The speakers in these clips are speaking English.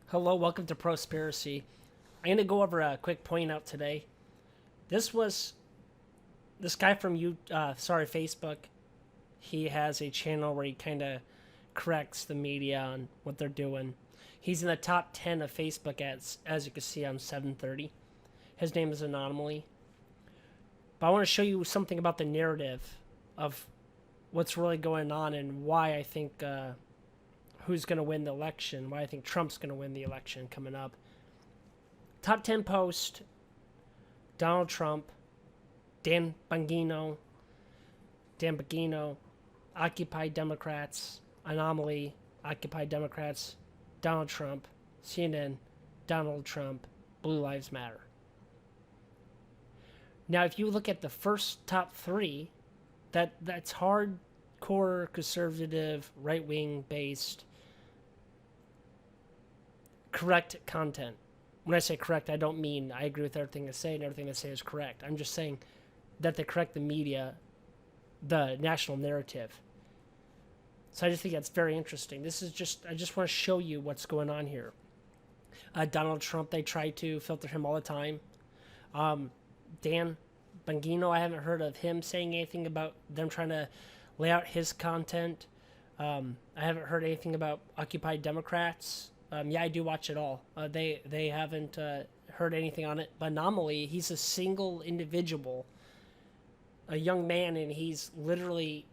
Hello, welcome to Spiracy. I'm going to go over a quick point out today. This was this guy from Facebook. He has a channel where he kind of corrects the media on what they're doing. He's in the top 10 of Facebook ads, as you can see on 730. His name is Anomaly. But I want to show you something about the narrative of what's really going on and why I think who's going to win the election, why I think Trump's going to win the election coming up. Top 10 post, Donald Trump, Dan Bongino, Occupy Democrats, Anomaly, Occupy Democrats, Donald Trump, CNN, Donald Trump, Blue Lives Matter. Now, if you look at the first top three, that's hardcore, conservative, right-wing based, correct content. When I say correct, I don't mean I agree with everything they say and everything they say is correct. I'm just saying that they correct the media, the national narrative. So I just think that's very interesting. I just want to show you what's going on here. Donald Trump, they try to filter him all the time. Dan Bongino, I haven't heard of him saying anything about them trying to lay out his content. I haven't heard anything about Occupy Democrats. Yeah, I do watch it all. They haven't heard anything on it. But Anomaly, he's a single individual, a young man, and he's literally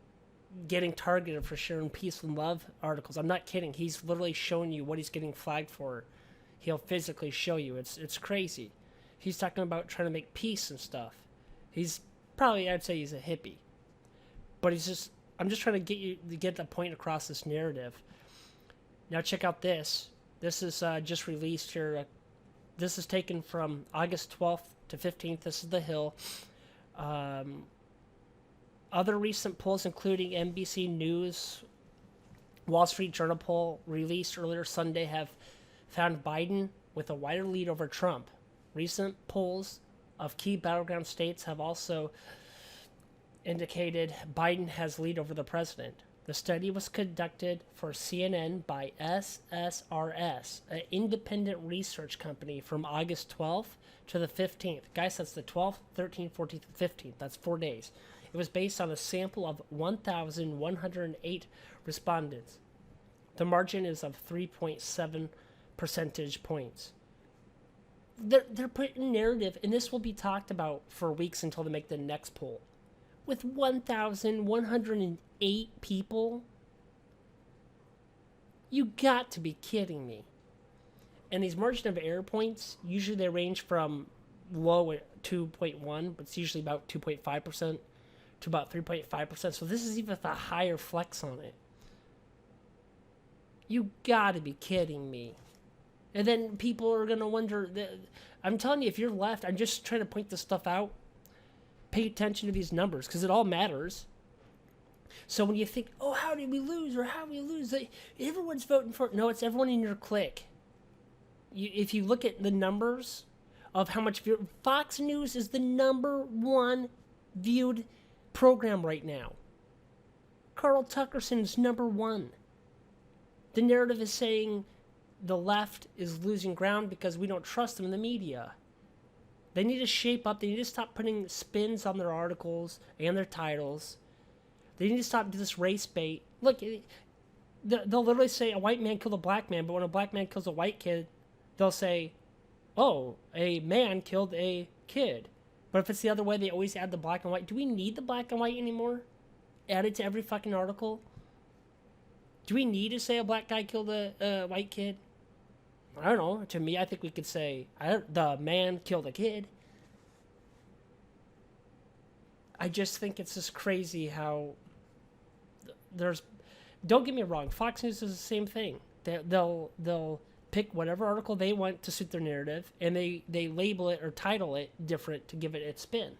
getting targeted for sharing peace and love articles. I'm not kidding. He's literally showing you what he's getting flagged for. He'll physically show you. It's crazy. He's talking about trying to make peace and stuff. He's probably, I'd say he's a hippie. But I'm just trying to get the point across this narrative. Now check out this. This is just released here. This is taken from August 12th to 15th. This is The Hill. Other recent polls, including NBC News, Wall Street Journal poll released earlier Sunday, have found Biden with a wider lead over Trump. Recent polls of key battleground states have also indicated Biden has lead over the president. The study was conducted for CNN by SSRS, an independent research company, from August 12th to the 15th. Guys, that's the 12th, 13th, 14th, 15th. That's 4 days. It was based on a sample of 1,108 respondents. The margin is of 3.7 percentage points. They're putting narrative, and this will be talked about for weeks until they make the next poll. With 1,108 people? You got to be kidding me. And these margin of error points, usually they range from low at 2.1, but it's usually about 2.5% to about 3.5%. So this is even with a higher flex on it. You got to be kidding me. And then people are going to wonder, I'm telling you, if you're left, I'm just trying to point this stuff out. Pay attention to these numbers because it all matters. So when you think, oh, how did we lose, or how did we lose? Everyone's voting for it. No, it's everyone in your clique. If you look at the numbers of how much Fox News is the #1 viewed program right now. Carl Tuckerson's #1. The narrative is saying the left is losing ground because we don't trust them in the media. They need to shape up. They need to stop putting spins on their articles and their titles. They need to stop this race bait. Look, they'll literally say a white man killed a black man, but when a black man kills a white kid, they'll say, oh, a man killed a kid. But if it's the other way, they always add the black and white. Do we need the black and white anymore? Added to every fucking article? Do we need to say a black guy killed a white kid? I don't know. To me, I think we could say the man killed a kid. I just think it's just crazy how there's. Don't get me wrong. Fox News is the same thing. They'll pick whatever article they want to suit their narrative, and they label it or title it different to give it its spin.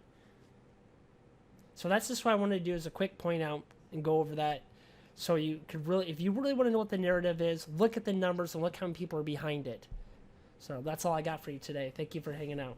So that's just what I wanted to do, is a quick point out and go over that. So you could really, if you really want to know what the narrative is, look at the numbers and look how many people are behind it. So that's all I got for you today. Thank you for hanging out.